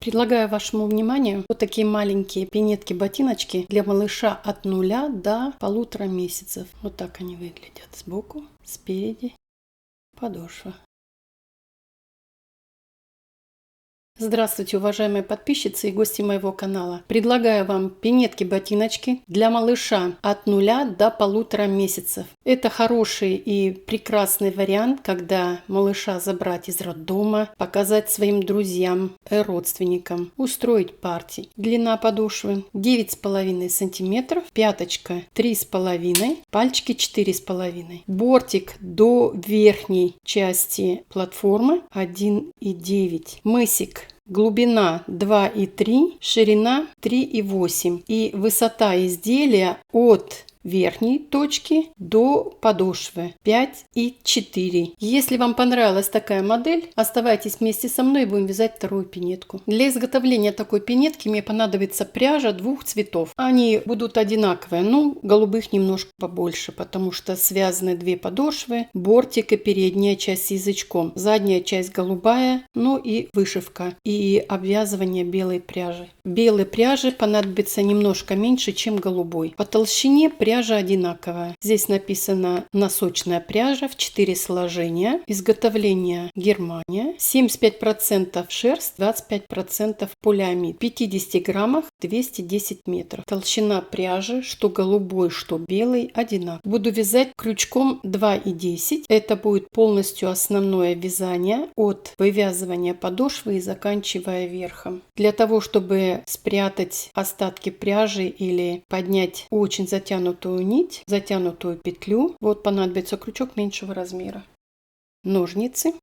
Предлагаю вашему вниманию вот такие маленькие пинетки-ботиночки для малыша от 0 до 1,5 месяцев. Вот так они выглядят сбоку, спереди, подошва. Здравствуйте, уважаемые подписчицы и гости моего канала. Предлагаю вам пинетки-ботиночки для малыша от 0 до 1,5 месяцев. Это хороший и прекрасный вариант, когда малыша забрать из роддома, показать своим друзьям и родственникам, устроить партии. Длина подошвы 9,5 см, пяточка 3,5, пальчики 4,5. Бортик до верхней части платформы 1,9. Мысик. Глубина 2,3, ширина 3,8 и высота изделия от верхней точки до подошвы 5,4. Если вам понравилась такая модель, оставайтесь вместе со мной и будем вязать вторую пинетку. Для изготовления такой пинетки мне понадобится пряжа двух цветов. Они будут одинаковые, но голубых немножко побольше, потому что связаны две подошвы, бортик и передняя часть с язычком, задняя часть голубая, ну и вышивка и обвязывание белой пряжи. Белой пряжи понадобится немножко меньше, чем голубой. По толщине пряжа одинаковая. Здесь написано носочная пряжа в 4 сложения. Изготовление Германия. 75% шерсть, 25% полиамид. В 50 граммах 210 метров. Толщина пряжи, что голубой, что белый, одинаковая. Буду вязать крючком 2,10. Это будет полностью основное вязание от вывязывания подошвы и заканчивая верхом. Для того, чтобы спрятать остатки пряжи или поднять очень затянутую нить, затянутую петлю, вот понадобится крючок меньшего размера, ножницы,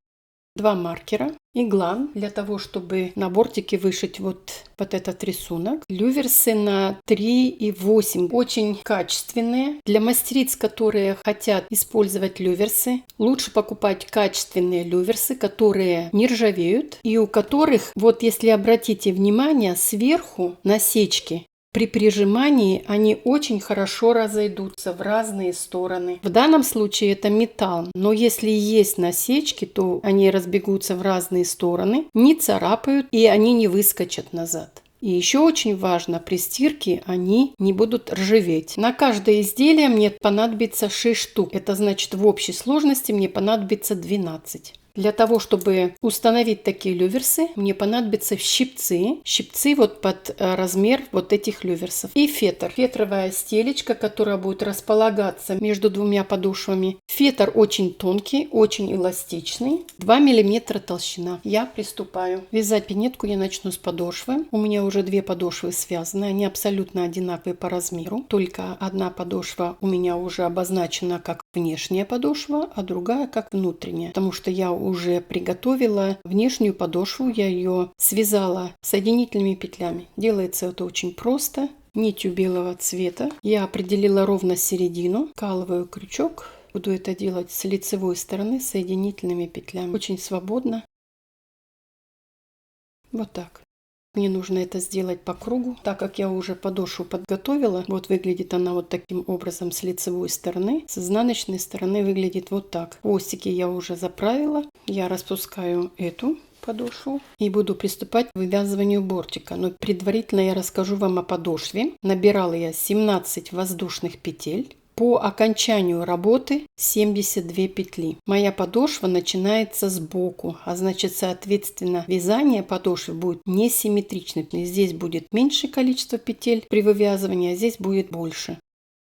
2 маркера, игла для того, чтобы на бортике вышить вот этот рисунок, люверсы на 3,8, очень качественные. Для мастериц, которые хотят использовать люверсы, лучше покупать качественные люверсы, которые не ржавеют и у которых, вот если обратите внимание, сверху насечки. При прижимании они очень хорошо разойдутся в разные стороны. В данном случае это металл, но если есть насечки, то они разбегутся в разные стороны, не царапают и они не выскочат назад. И еще очень важно, при стирке они не будут ржаветь. На каждое изделие мне понадобится 6 штук. Это значит, в общей сложности мне понадобится 12. Для того, чтобы установить такие люверсы, мне понадобятся щипцы. Щипцы вот под размер вот этих люверсов. И фетр. Фетровая стелечка, которая будет располагаться между двумя подошвами. Фетр очень тонкий, очень эластичный. 2 мм толщина. Я приступаю. Вязать пинетку я начну с подошвы. У меня уже 2 подошвы связаны. Они абсолютно одинаковые по размеру. Только одна подошва у меня уже обозначена как внешняя подошва, а другая как внутренняя. Потому что я уже приготовила внешнюю подошву, я ее связала соединительными петлями. Делается это очень просто, нитью белого цвета. Я определила ровно середину, вкалываю крючок. Буду это делать с лицевой стороны соединительными петлями. Очень свободно. Вот так. Мне нужно это сделать по кругу, так как я уже подошву подготовила. Вот выглядит она вот таким образом с лицевой стороны. С изнаночной стороны выглядит вот так. Хвостики я уже заправила. Я распускаю эту подошву и буду приступать к вывязыванию бортика. Но предварительно я расскажу вам о подошве. Набирала я 17 воздушных петель. По окончанию работы 72 петли. Моя подошва начинается сбоку, а значит, соответственно, вязание подошвы будет несимметричным. Здесь будет меньшее количество петель при вывязывании, а здесь будет больше.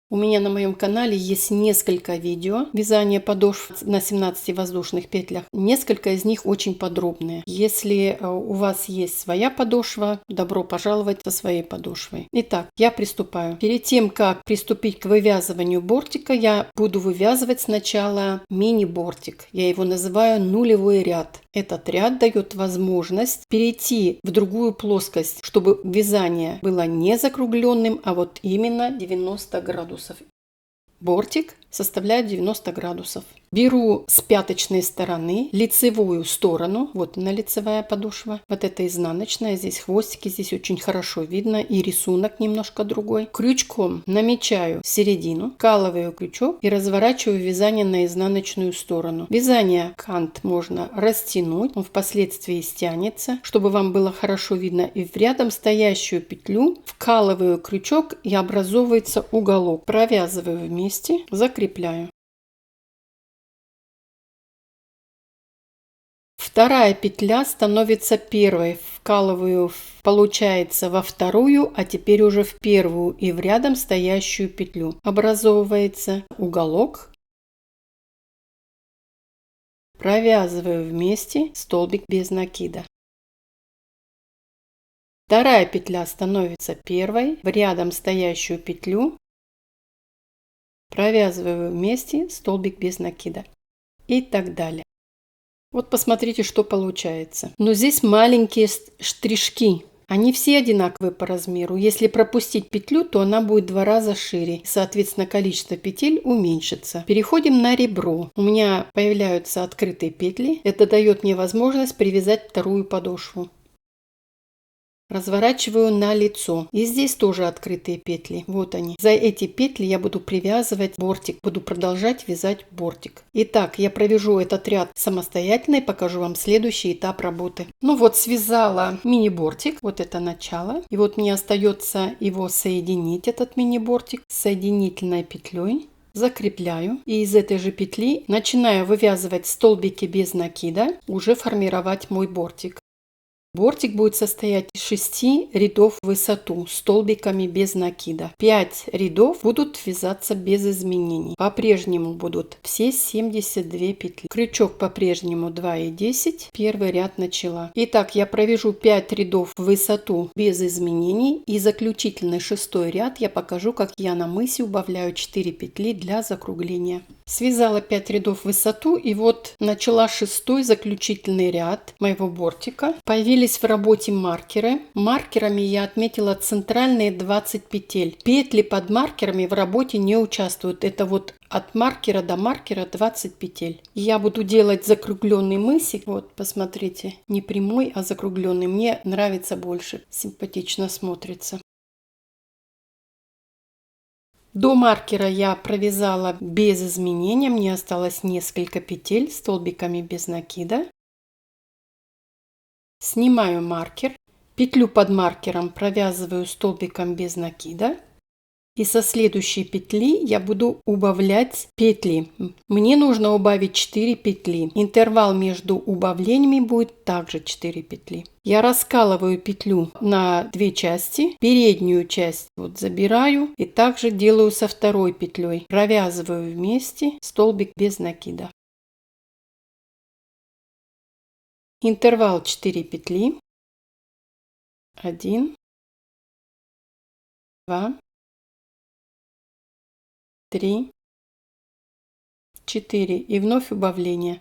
У меня на моем канале есть несколько видео вязания подошв на 17 воздушных петлях. Несколько из них очень подробные. Если у вас есть своя подошва, добро пожаловать со своей подошвой. Итак, я приступаю. Перед тем, как приступить к вывязыванию бортика, я буду вывязывать сначала мини-бортик. Я его называю нулевой ряд. Этот ряд дает возможность перейти в другую плоскость, чтобы вязание было не закругленным, а вот именно 90 градусов. Бортик составляет 90 градусов. Беру с пяточной стороны лицевую сторону, вот она лицевая подошва, вот это изнаночная, здесь хвостики, здесь очень хорошо видно и рисунок немножко другой. Крючком намечаю середину, вкалываю крючок и разворачиваю вязание на изнаночную сторону. Вязание кант можно растянуть, он впоследствии стянется, чтобы вам было хорошо видно. И в рядом стоящую петлю вкалываю крючок и образовывается уголок. Провязываю вместе, закрепляю. Вторая петля становится первой. Вкалываю, получается, во вторую, а теперь уже в первую и в рядом стоящую петлю. Образовывается уголок. Провязываю вместе столбик без накида. Вторая петля становится первой. В рядом стоящую петлю провязываю вместе столбик без накида. И так далее. Вот посмотрите, что получается. Но здесь маленькие штришки. Они все одинаковые по размеру. Если пропустить петлю, то она будет в 2 раза шире. Соответственно, количество петель уменьшится. Переходим на ребро. У меня появляются открытые петли. Это дает мне возможность привязать вторую подошву. Разворачиваю на лицо. И здесь тоже открытые петли. Вот они. За эти петли я буду привязывать бортик. Буду продолжать вязать бортик. Итак, я провяжу этот ряд самостоятельно и покажу вам следующий этап работы. Ну вот, связала мини-бортик. Вот это начало. И вот мне остается его соединить, этот мини-бортик, с соединительной петлей. Закрепляю. И из этой же петли начинаю вывязывать столбики без накида. Уже формировать мой бортик. Бортик будет состоять из 6 рядов в высоту столбиками без накида. 5 рядов будут вязаться без изменений. По-прежнему будут все 72 петли. Крючок по-прежнему 2,10. Первый ряд начала. Итак, я провяжу 5 рядов в высоту без изменений. И заключительный 6-й ряд я покажу, как я на мысе убавляю 4 петли для закругления. Связала 5 рядов в высоту и вот начала 6-й заключительный ряд моего бортика. Появились в работе маркеры. Маркерами я отметила центральные 20 петель. Петли под маркерами в работе не участвуют. Это вот от маркера до маркера 20 петель. Я буду делать закругленный мысик. Вот, посмотрите, не прямой, а закругленный. Мне нравится больше, симпатично смотрится. До маркера я провязала без изменения. Мне осталось несколько петель столбиками без накида. Снимаю маркер, петлю под маркером провязываю столбиком без накида. И со следующей петли я буду убавлять петли. Мне нужно убавить 4 петли. Интервал между убавлениями будет также 4 петли. Я раскалываю петлю на 2 части. Переднюю часть вот забираю и также делаю со второй петлей. Провязываю вместе столбик без накида. Интервал 4 петли. 1, 2, 3, 4 и вновь убавление.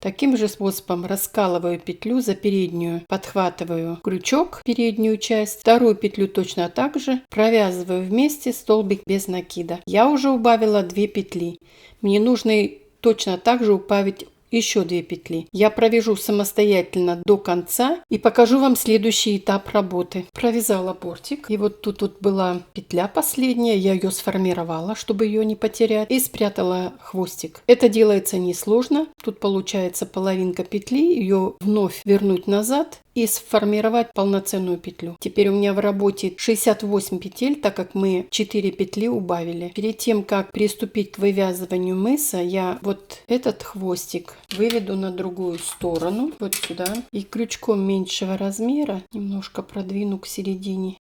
Таким же способом раскалываю петлю за переднюю, подхватываю крючок, переднюю часть, вторую петлю точно так же, провязываю вместе столбик без накида. Я уже убавила 2 петли. Мне нужно точно так же убавить еще 2 петли. Я провяжу самостоятельно до конца и покажу вам следующий этап работы. Провязала бортик. И вот тут была петля последняя. Я ее сформировала, чтобы ее не потерять. И спрятала хвостик. Это делается несложно. Тут получается половинка петли. Ее вновь вернуть назад и сформировать полноценную петлю. Теперь у меня в работе 68 петель, так как мы 4 петли убавили. Перед тем, как приступить к вывязыванию мыса, я вот этот хвостик выведу на другую сторону, вот сюда. И крючком меньшего размера немножко продвину к середине.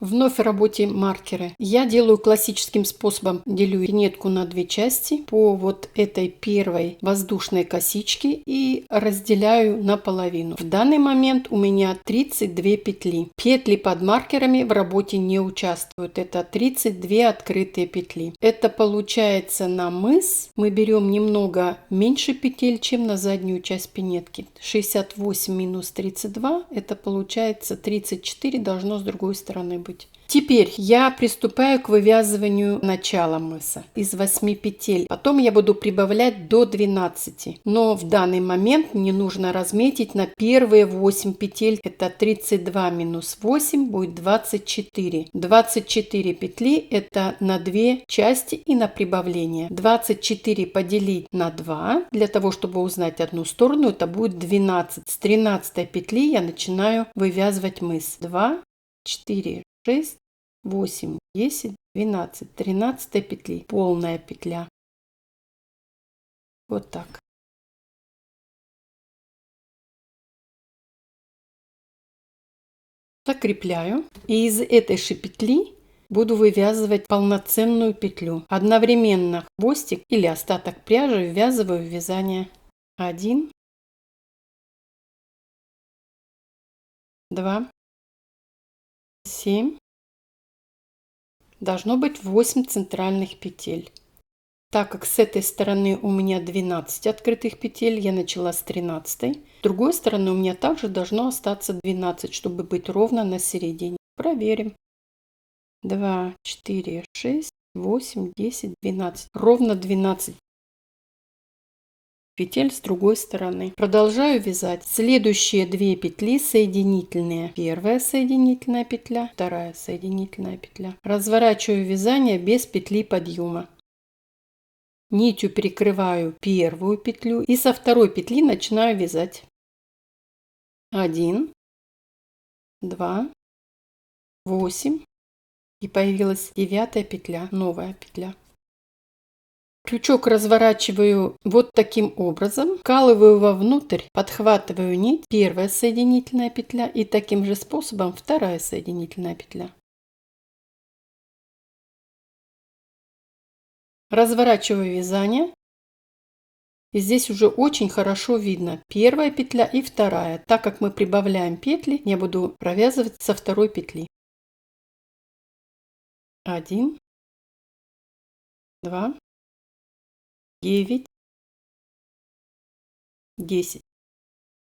Вновь в работе маркеры. Я делаю классическим способом. Делю пинетку на 2 части по вот этой первой воздушной косичке и разделяю наполовину. В данный момент у меня 32 петли. Петли под маркерами в работе не участвуют. Это 32 открытые петли. Это получается на мыс. Мы берем немного меньше петель, чем на заднюю часть пинетки. 68 минус 32. Это получается 34, должно с другой стороны быть. Теперь я приступаю к вывязыванию начала мыса из 8 петель. Потом я буду прибавлять до 12. Но в данный момент мне нужно разметить на первые 8 петель. Это 32 минус 8 будет 24. 24 петли это на 2 части и на прибавление. 24 поделить на 2 для того, чтобы узнать одну сторону, это будет 12. С 13 петли я начинаю вывязывать мыс. 2, 4, 6, 8, 10, 12, 13 петли, полная петля. Вот так. Закрепляю. И из этой же петли буду вывязывать полноценную петлю. Одновременно хвостик или остаток пряжи ввязываю в вязание. 1, 2, 7. Должно быть 8 центральных петель. Так как с этой стороны у меня 12 открытых петель, я начала с 13. С другой стороны у меня также должно остаться 12, чтобы быть ровно на середине. Проверим. 2, 4, 6, 8, 10, 12. Ровно 12 петель с другой стороны. Продолжаю вязать. Следующие 2 петли соединительные. Первая соединительная петля, вторая соединительная петля. Разворачиваю вязание без петли подъема. Нитью перекрываю первую петлю и со второй петли начинаю вязать. 1, 2, 8 и появилась 9 петля, новая петля. Крючок разворачиваю вот таким образом, вкалываю вовнутрь, подхватываю нить, первая соединительная петля и таким же способом вторая соединительная петля. Разворачиваю вязание. И здесь уже очень хорошо видно первая петля и вторая. Так как мы прибавляем петли, я буду провязывать со второй петли. 1, 2, 9, 10.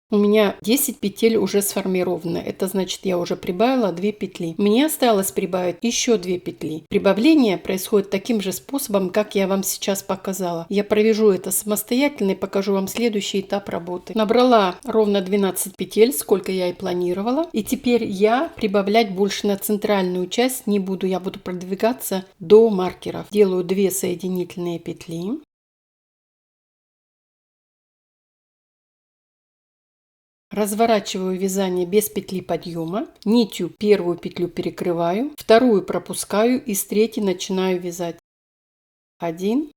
У меня 10 петель уже сформировано. Это значит, я уже прибавила 2 петли. Мне осталось прибавить еще 2 петли. Прибавление происходит таким же способом, как я вам сейчас показала. Я провяжу это самостоятельно и покажу вам следующий этап работы. Набрала ровно 12 петель, сколько я и планировала. И теперь я прибавлять больше на центральную часть не буду. Я буду продвигаться до маркеров. Делаю 2 соединительные петли. Разворачиваю вязание без петли подъема, нитью первую петлю перекрываю, вторую пропускаю и с третьей начинаю вязать. 1,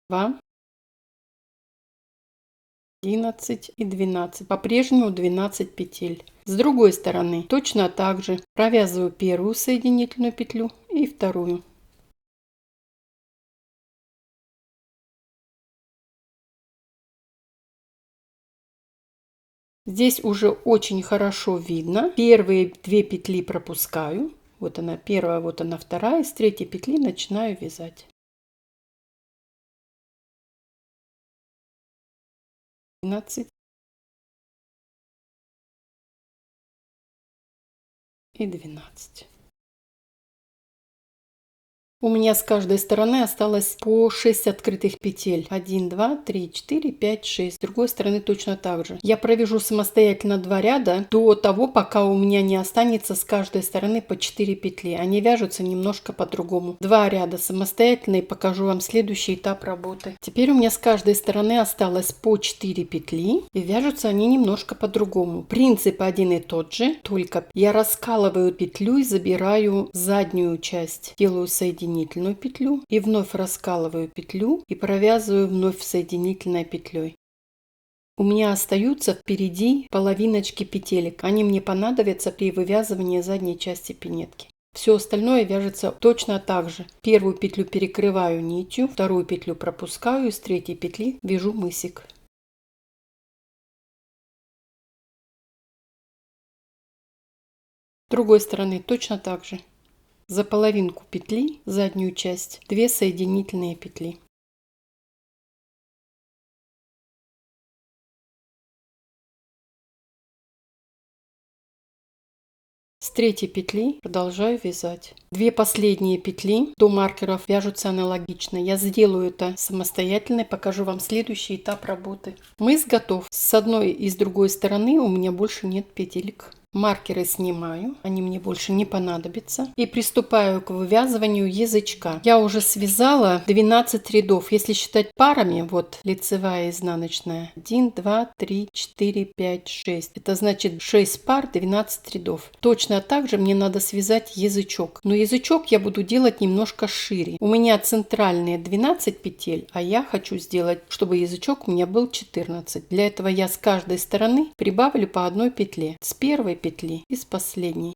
2, 11 и 12. По-прежнему 12 петель. С другой стороны точно так же провязываю первую соединительную петлю и вторую. Здесь уже очень хорошо видно. Первые 2 петли пропускаю. Вот она первая, вот она вторая. С третьей петли начинаю вязать. 12 и 12. У меня с каждой стороны осталось по 6 открытых петель. 1, 2, 3, 4, 5, 6. С другой стороны точно так же. Я провяжу самостоятельно 2 ряда до того, пока у меня не останется с каждой стороны по 4 петли. Они вяжутся немножко по-другому. 2 ряда самостоятельно и покажу вам следующий этап работы. Теперь у меня с каждой стороны осталось по 4 петли и вяжутся они немножко по-другому. Принцип один и тот же, только я раскалываю петлю и забираю заднюю часть. Делаю соединительную петлю и вновь раскалываю петлю и провязываю вновь соединительной петлей. У меня остаются впереди половиночки петелек. Они мне понадобятся при вывязывании задней части пинетки. Все остальное вяжется точно так же. Первую петлю перекрываю нитью, вторую петлю пропускаю и с третьей петли вяжу мысик. С другой стороны точно так же. За половинку петли, заднюю часть, 2 соединительные петли. С третьей петли продолжаю вязать. Две последние петли до маркеров вяжутся аналогично. Я сделаю это самостоятельно и покажу вам следующий этап работы. Мыс готов. С одной и с другой стороны у меня больше нет петелек. Маркеры снимаю, они мне больше не понадобятся. И приступаю к вывязыванию язычка. Я уже связала 12 рядов. Если считать парами, вот лицевая и изнаночная. 1, 2, 3, 4, 5, 6. Это значит 6 пар, 12 рядов. Точно так же мне надо связать язычок. Но язычок я буду делать немножко шире. У меня центральные 12 петель, а я хочу сделать, чтобы язычок у меня был 14. Для этого я с каждой стороны прибавлю по одной петле. С первой петли и с последней.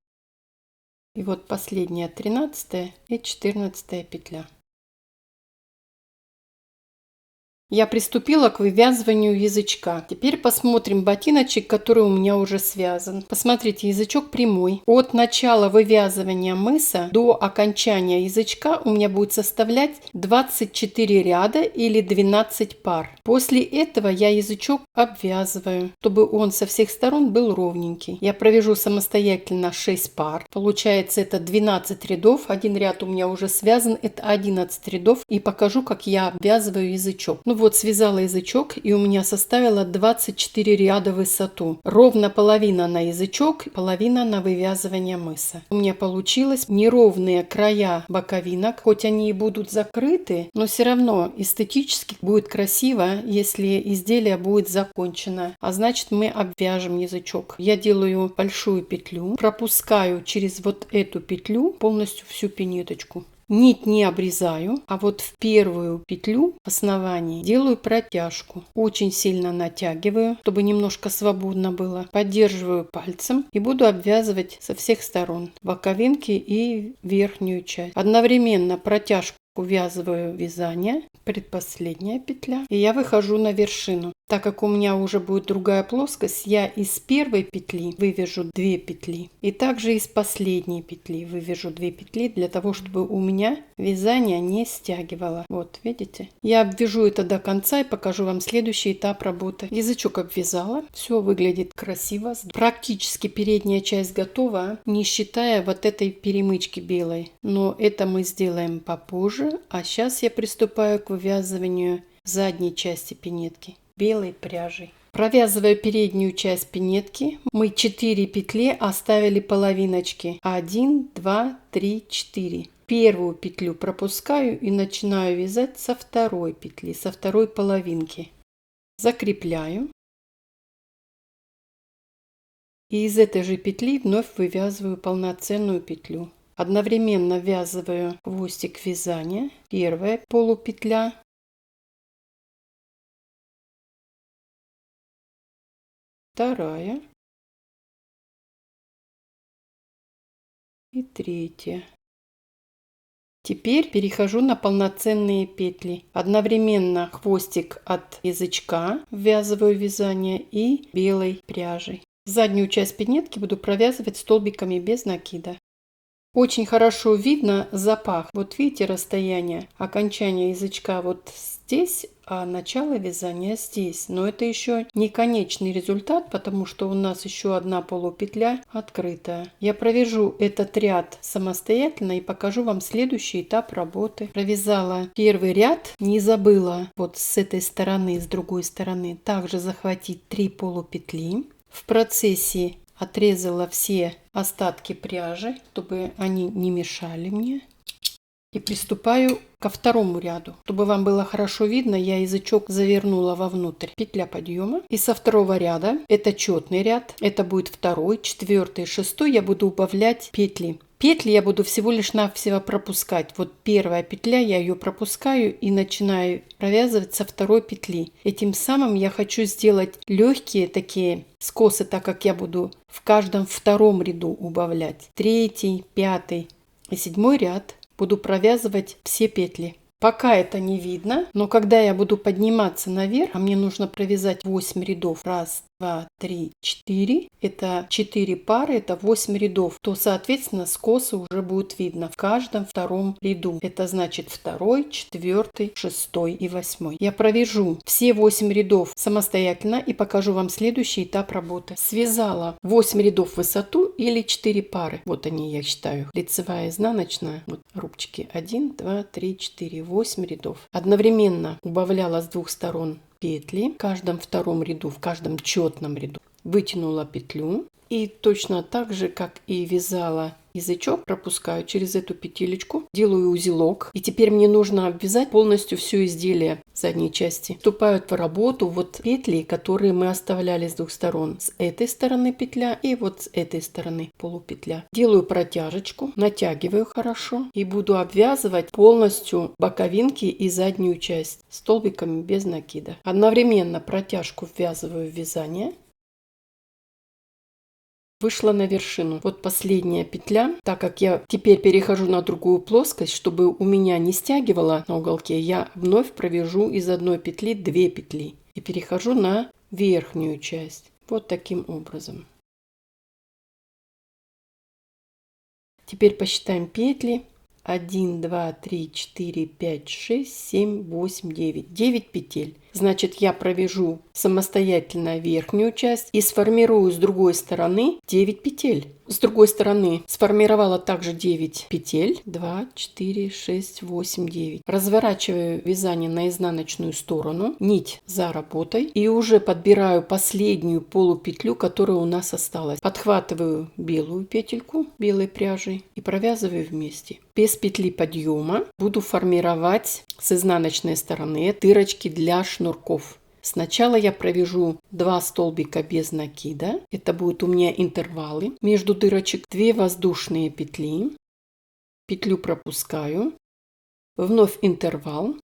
И вот последняя 13 и 14 петля. Я приступила к вывязыванию язычка. Теперь посмотрим ботиночек, который у меня уже связан. Посмотрите, язычок прямой. От начала вывязывания мыса до окончания язычка у меня будет составлять 24 ряда или 12 пар. После этого я язычок обвязываю, чтобы он со всех сторон был ровненький. Я провяжу самостоятельно 6 пар. Получается это 12 рядов. Один ряд у меня уже связан, это 11 рядов. И покажу, как я обвязываю язычок. Ну вот, связала язычок, и у меня составило 24 ряда в высоту. Ровно половина на язычок, половина на вывязывание мыса. У меня получилось неровные края боковинок, хоть они и будут закрыты, но все равно эстетически будет красиво, если изделие будет закончено. А значит, мы обвяжем язычок. Я делаю большую петлю, пропускаю через вот эту петлю полностью всю пинеточку. Нить не обрезаю, а вот в первую петлю в основании делаю протяжку. Очень сильно натягиваю, чтобы немножко свободно было. Поддерживаю пальцем и буду обвязывать со всех сторон боковинки и верхнюю часть. Одновременно протяжку увязываю вязание, предпоследняя петля, и я выхожу на вершину. Так как у меня уже будет другая плоскость, я из первой петли вывяжу 2 петли и также из последней петли вывяжу 2 петли для того, чтобы у меня вязание не стягивало. Вот, видите? Я обвяжу это до конца и покажу вам следующий этап работы. Язычок обвязала, все выглядит красиво. Практически передняя часть готова, не считая вот этой перемычки белой. Но это мы сделаем попозже, а сейчас я приступаю к вывязыванию задней части пинетки белой пряжей. Провязывая переднюю часть пинетки, мы 4 петли оставили половиночки. 1, 2, 3, 4. Первую петлю пропускаю и начинаю вязать со второй петли, со второй половинки. Закрепляю. И из этой же петли вновь вывязываю полноценную петлю. Одновременно ввязываю хвостик вязания. Первая полупетля. Вторая и третья. Теперь перехожу на полноценные петли. Одновременно хвостик от язычка ввязываю вязание и белой пряжей. Заднюю часть пинетки буду провязывать столбиками без накида. Очень хорошо видно запах. Вот видите расстояние окончания язычка вот здесь, а начало вязания здесь. Но это еще не конечный результат, потому что у нас еще одна полупетля открытая. Я провяжу этот ряд самостоятельно и покажу вам следующий этап работы. Провязала первый ряд, не забыла вот с этой стороны, с другой стороны также захватить 3 полупетли. В процессе отрезала все остатки пряжи, чтобы они не мешали мне. И приступаю ко второму ряду. Чтобы вам было хорошо видно, я язычок завернула вовнутрь. Петля подъема. И со второго ряда, это четный ряд, это будет второй, четвертый, шестой, я буду убавлять петли. Петли я буду всего лишь навсего пропускать. Вот первая петля, я ее пропускаю и начинаю провязывать со второй петли. Этим самым я хочу сделать легкие такие скосы, так как я буду в каждом втором ряду убавлять. Третий, пятый и седьмой ряд буду провязывать все петли. Пока это не видно, но когда я буду подниматься наверх, а мне нужно провязать 8 рядов. 1, 2, 3, 4. Это 4 пары, это 8 рядов. То, соответственно, скосы уже будут видно в каждом втором ряду. Это значит 2, 4, 6 и 8. Я провяжу все 8 рядов самостоятельно и покажу вам следующий этап работы. Связала 8 рядов в высоту или 4 пары. Вот они, я считаю. Лицевая, изнаночная. Вот рубчики. 1, 2, 3, 4, 8 рядов. Одновременно убавляла с двух сторон петли в каждом втором ряду, в каждом четном ряду. Вытянула петлю и точно так же, как и вязала язычок, пропускаю через эту петелечку, делаю узелок. И теперь мне нужно обвязать полностью все изделие задней части. Вступают в работу вот петли, которые мы оставляли с двух сторон. С этой стороны петля и вот с этой стороны полупетля. Делаю протяжечку, натягиваю хорошо и буду обвязывать полностью боковинки и заднюю часть столбиками без накида. Одновременно протяжку ввязываю в вязание. Вышла на вершину. Вот последняя петля. Так как я теперь перехожу на другую плоскость, чтобы у меня не стягивало на уголке, я вновь провяжу из одной петли 2 петли. И перехожу на верхнюю часть. Вот таким образом. Теперь посчитаем петли. 1, 2, 3, 4, 5, 6, 7, 8, 9. 9 петель. Значит, я провяжу самостоятельно верхнюю часть и сформирую с другой стороны 9 петель. С другой стороны сформировала также 9 петель. 2, 4, 6, 8, 9. Разворачиваю вязание на изнаночную сторону. Нить за работой. И уже подбираю последнюю полупетлю, которая у нас осталась. Подхватываю белую петельку белой пряжей и провязываю вместе. Без петли подъема буду формировать с изнаночной стороны дырочки для шнурков. Сначала я провяжу 2 столбика без накида. Это будут у меня интервалы между дырочек. 2 воздушные петли. Петлю пропускаю. Вновь интервал.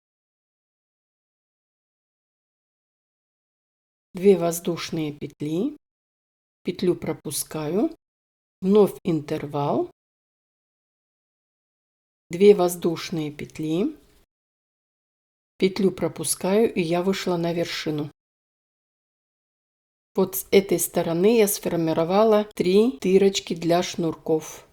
2 воздушные петли. Петлю пропускаю. Вновь интервал. 2 воздушные петли. Петлю пропускаю, и я вышла на вершину. Вот с этой стороны я сформировала 3 дырочки для шнурков.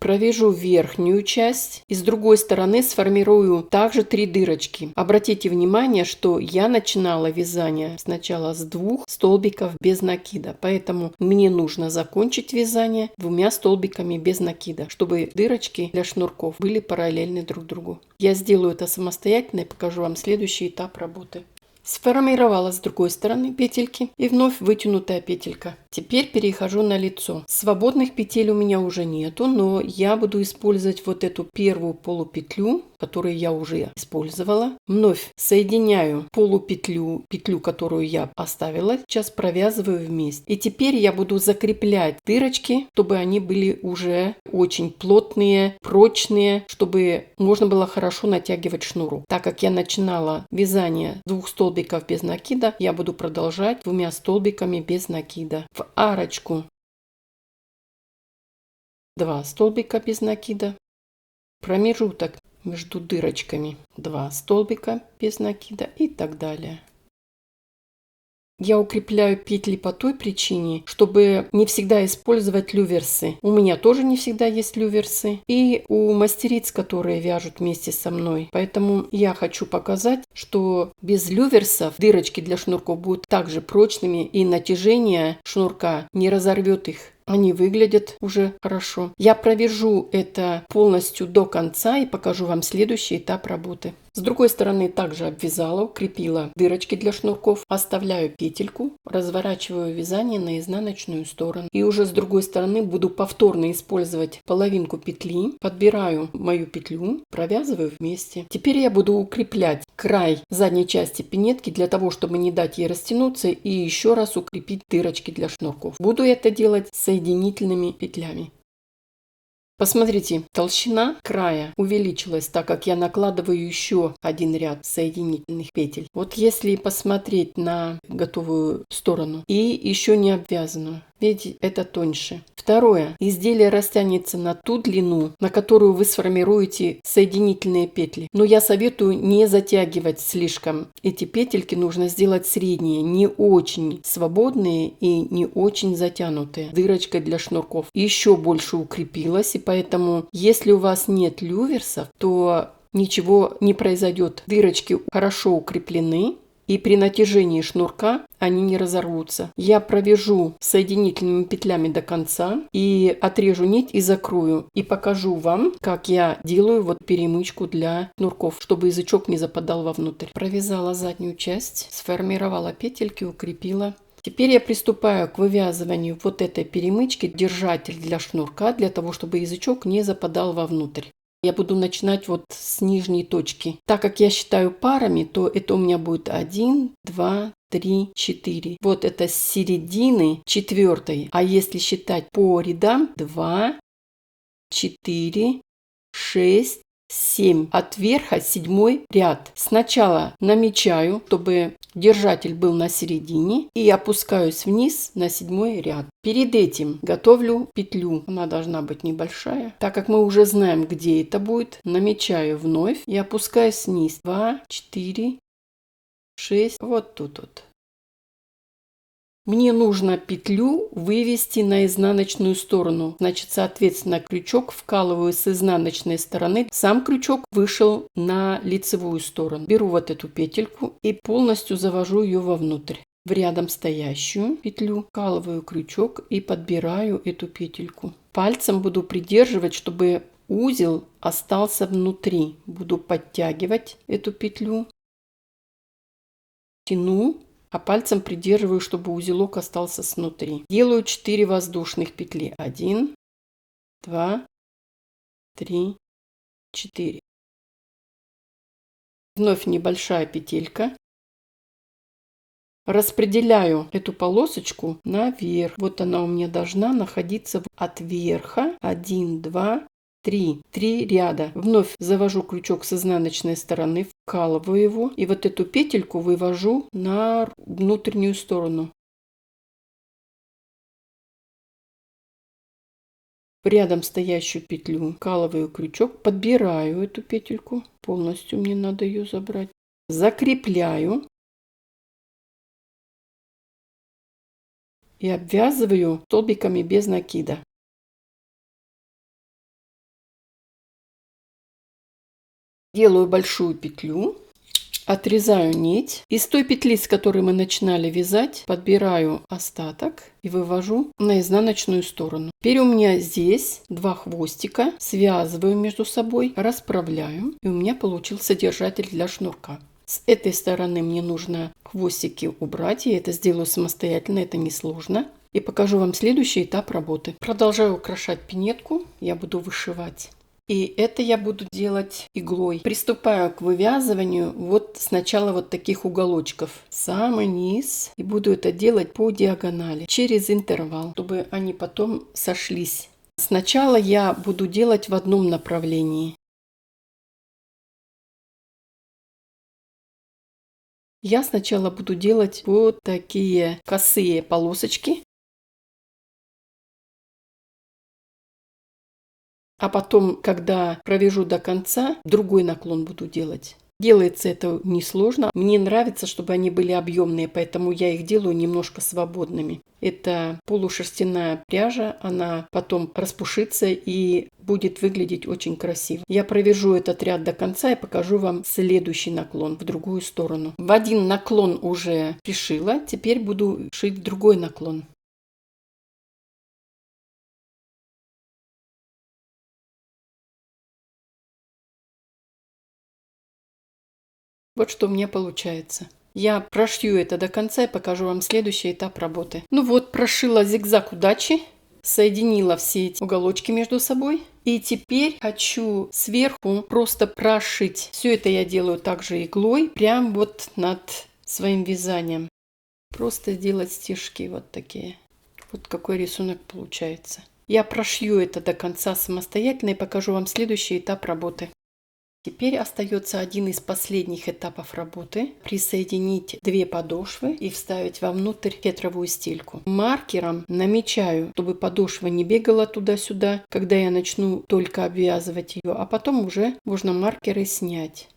Провяжу верхнюю часть и с другой стороны сформирую также 3 дырочки. Обратите внимание, что я начинала вязание сначала с 2 столбиков без накида, поэтому мне нужно закончить вязание 2 столбиками без накида, чтобы дырочки для шнурков были параллельны друг другу. Я сделаю это самостоятельно и покажу вам следующий этап работы. Сформировала с другой стороны петельки и вновь вытянутая петелька. Теперь перехожу на лицо. Свободных петель у меня уже нету, но я буду использовать вот эту первую полупетлю, которую я уже использовала. Вновь соединяю полупетлю, петлю, которую я оставила, сейчас провязываю вместе. И теперь я буду закреплять дырочки, чтобы они были уже очень плотные, прочные, чтобы можно было хорошо натягивать шнурок. Так как я начинала вязание 2 столбиков без накида, я буду продолжать 2 столбиками без накида. В арочку 2 столбика без накида. Промежуток между дырочками 2 столбика без накида и так далее. Я укрепляю петли по той причине, чтобы не всегда использовать люверсы. У меня тоже не всегда есть люверсы. И у мастериц, которые вяжут вместе со мной. Поэтому я хочу показать, что без люверсов дырочки для шнурков будут также прочными. И натяжение шнурка не разорвет их. Они выглядят уже хорошо. Я провяжу это полностью до конца и покажу вам следующий этап работы. С другой стороны также обвязала, укрепила дырочки для шнурков, оставляю петельку, разворачиваю вязание на изнаночную сторону. И уже с другой стороны буду повторно использовать половинку петли, подбираю мою петлю, провязываю вместе. Теперь я буду укреплять край задней части пинетки для того, чтобы не дать ей растянуться и еще раз укрепить дырочки для шнурков. Буду это делать соединительными петлями. Посмотрите, толщина края увеличилась, так как я накладываю еще один ряд соединительных петель. Вот если посмотреть на готовую сторону и еще не обвязанную, видите, это тоньше. В Второе. Изделие растянется на ту длину, на которую вы сформируете соединительные петли. Но я советую не затягивать слишком. Эти петельки нужно сделать средние, не очень свободные и не очень затянутые. Дырочкой для шнурков еще больше укрепилась, и поэтому, если у вас нет люверсов, то ничего не произойдет. Дырочки хорошо укреплены, и при натяжении шнурка они не разорвутся. Я провяжу соединительными петлями до конца и отрежу нить и закрою. И покажу вам, как я делаю вот перемычку для шнурков, чтобы язычок не западал вовнутрь. Провязала заднюю часть, сформировала петельки, укрепила. Теперь я приступаю к вывязыванию вот этой перемычки, держатель для шнурка, для того, чтобы язычок не западал вовнутрь. Я буду начинать вот с нижней точки. Так как я считаю парами, то это у меня будет 1, 2, 3, 4. Вот это с середины четвертой. А если считать по рядам, 2, 4, 6, 7. От верха 7 ряд. Сначала намечаю, чтобы держатель был на середине, и опускаюсь вниз на 7 ряд. Перед этим готовлю петлю. Она должна быть небольшая. Так как мы уже знаем, где это будет, намечаю вновь и опускаюсь вниз. 2, 4, 6. Вот тут вот. Мне нужно петлю вывести на изнаночную сторону. Значит, соответственно, крючок вкалываю с изнаночной стороны. Сам крючок вышел на лицевую сторону. Беру вот эту петельку и полностью завожу ее вовнутрь. В рядом стоящую петлю вкалываю крючок и подбираю эту петельку. Пальцем буду придерживать, чтобы узел остался внутри. Буду подтягивать эту петлю. Тяну. А пальцем придерживаю, чтобы узелок остался снутри. Делаю 4 воздушных петли. 1, 2, 3, 4. Вновь небольшая петелька. Распределяю эту полосочку наверх. Вот она у меня должна находиться от верха. 1, 2, 3. 3 ряда. Вновь завожу крючок с изнаночной стороны, вкалываю его. И вот эту петельку вывожу на внутреннюю сторону. Рядом стоящую петлю вкалываю крючок, подбираю эту петельку. Полностью мне надо ее забрать. Закрепляю. И обвязываю столбиками без накида. Делаю большую петлю, отрезаю нить. Из той петли, с которой мы начинали вязать, подбираю остаток и вывожу на изнаночную сторону. Теперь у меня здесь 2 хвостика, связываю между собой, расправляю, и у меня получился держатель для шнурка. С этой стороны мне нужно хвостики убрать, я это сделаю самостоятельно, это несложно. И покажу вам следующий этап работы. Продолжаю украшать пинетку, я буду вышивать. И это я буду делать иглой. Приступаю к вывязыванию вот сначала вот таких уголочков. Самый низ. И буду это делать по диагонали. Через интервал, чтобы они потом сошлись. Сначала я буду делать в одном направлении. Я сначала буду делать вот такие косые полосочки. А потом, когда провяжу до конца, другой наклон буду делать. Делается это несложно. Мне нравится, чтобы они были объемные, поэтому я их делаю немножко свободными. Это полушерстяная пряжа, она потом распушится и будет выглядеть очень красиво. Я провяжу этот ряд до конца и покажу вам следующий наклон в другую сторону. В один наклон уже пришила, теперь буду шить другой наклон. Вот что у меня получается. Я прошью это до конца и покажу вам следующий этап работы. Ну вот, прошила зигзаг удачи, соединила все эти уголочки между собой. И теперь хочу сверху просто прошить. Все это я делаю также иглой, прям вот над своим вязанием. Просто сделать стежки вот такие. Вот какой рисунок получается. Я прошью это до конца самостоятельно и покажу вам следующий этап работы. Теперь остается один из последних этапов работы. Присоединить две подошвы и вставить вовнутрь фетровую стельку. Маркером намечаю, чтобы подошва не бегала туда-сюда, когда я начну только обвязывать ее, а потом уже можно маркеры снять.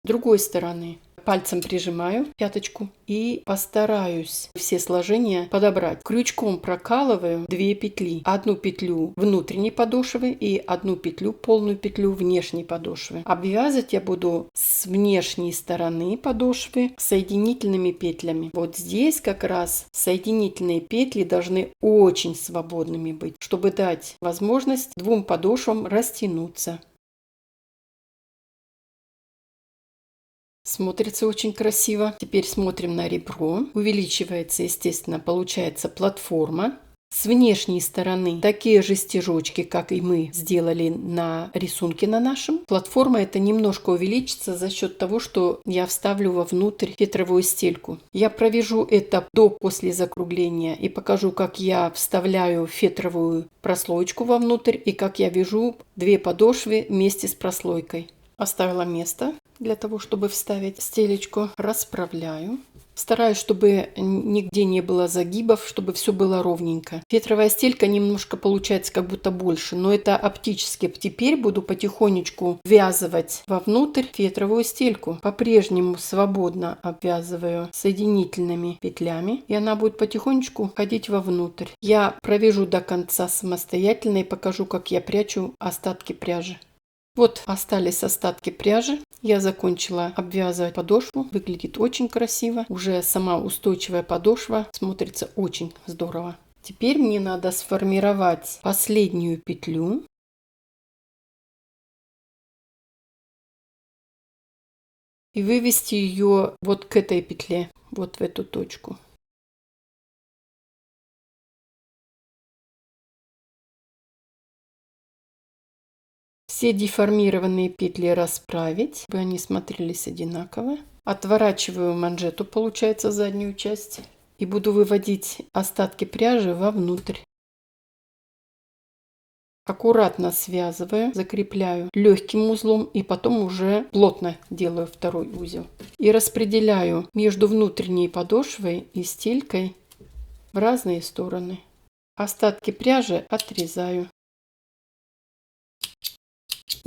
С другой стороны. Пальцем прижимаю пяточку и постараюсь все сложения подобрать. Крючком прокалываю 2 петли. Одну петлю внутренней подошвы и одну петлю, полную петлю внешней подошвы. Обвязывать я буду с внешней стороны подошвы соединительными петлями. Вот здесь как раз соединительные петли должны очень свободными быть, чтобы дать возможность двум подошвам растянуться. Смотрится очень красиво. Теперь смотрим на ребро. Увеличивается, естественно, получается платформа. С внешней стороны такие же стежочки, как и мы сделали на рисунке на нашем. Платформа эта немножко увеличится за счет того, что я вставлю вовнутрь фетровую стельку. Я провяжу это до-после закругления и покажу, как я вставляю фетровую прослоечку вовнутрь и как я вяжу две подошвы вместе с прослойкой. Оставила место для того, чтобы вставить стелечку. Расправляю. Стараюсь, чтобы нигде не было загибов, чтобы все было ровненько. Фетровая стелька немножко получается как будто больше, но это оптически. Теперь буду потихонечку ввязывать вовнутрь фетровую стельку. По-прежнему свободно обвязываю соединительными петлями, и она будет потихонечку ходить вовнутрь. Я провяжу до конца самостоятельно и покажу, как я прячу остатки пряжи. Вот остались остатки пряжи. Я закончила обвязывать подошву. Выглядит очень красиво. Уже сама устойчивая подошва смотрится очень здорово. Теперь мне надо сформировать последнюю петлю. И вывести ее вот к этой петле, вот в эту точку. Все деформированные петли расправить, чтобы они смотрелись одинаково. Отворачиваю манжету, получается, заднюю часть. И буду выводить остатки пряжи вовнутрь. Аккуратно связываю, закрепляю легким узлом и потом уже плотно делаю второй узел. И распределяю между внутренней подошвой и стелькой в разные стороны. Остатки пряжи отрезаю.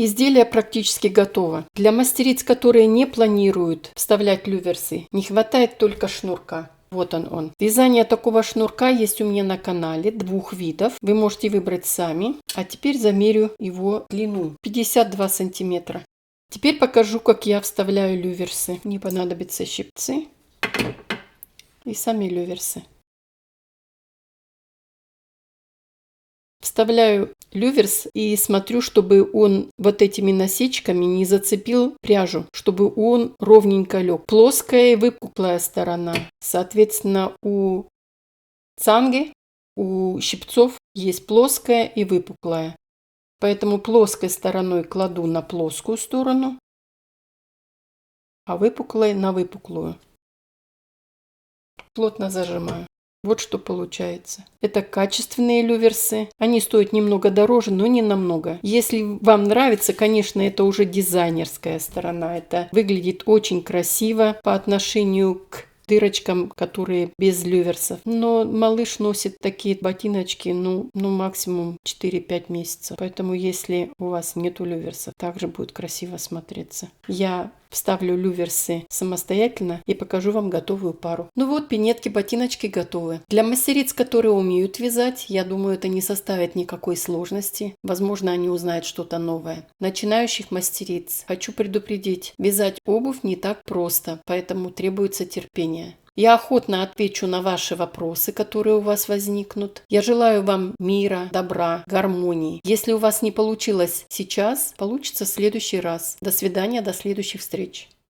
Изделие практически готово. Для мастериц, которые не планируют вставлять люверсы, не хватает только шнурка. Вот он. Вязание такого шнурка есть у меня на канале, двух видов. Вы можете выбрать сами. А теперь замерю его длину. 52 сантиметра. Теперь покажу, как я вставляю люверсы. Мне понадобятся щипцы и сами люверсы. Вставляю люверс и смотрю, чтобы он вот этими насечками не зацепил пряжу, чтобы он ровненько лег. Плоская и выпуклая сторона. Соответственно, у цанги, у щипцов есть плоская и выпуклая. Поэтому плоской стороной кладу на плоскую сторону, а выпуклой на выпуклую. Плотно зажимаю. Вот что получается. Это качественные люверсы. Они стоят немного дороже, но не намного. Если вам нравится, конечно, это уже дизайнерская сторона. Это выглядит очень красиво по отношению к дырочкам, которые без люверсов. Но малыш носит такие ботиночки, ну максимум 4-5 месяцев. Поэтому если у вас нету люверсов, также будет красиво смотреться. Я вставлю люверсы самостоятельно и покажу вам готовую пару. Ну вот, пинетки, ботиночки готовы. Для мастериц, которые умеют вязать, я думаю, это не составит никакой сложности. Возможно, они узнают что-то новое. Начинающих мастериц хочу предупредить, вязать обувь не так просто, поэтому требуется терпение. Я охотно отвечу на ваши вопросы, которые у вас возникнут. Я желаю вам мира, добра, гармонии. Если у вас не получилось сейчас, получится в следующий раз. До свидания, до следующих встреч.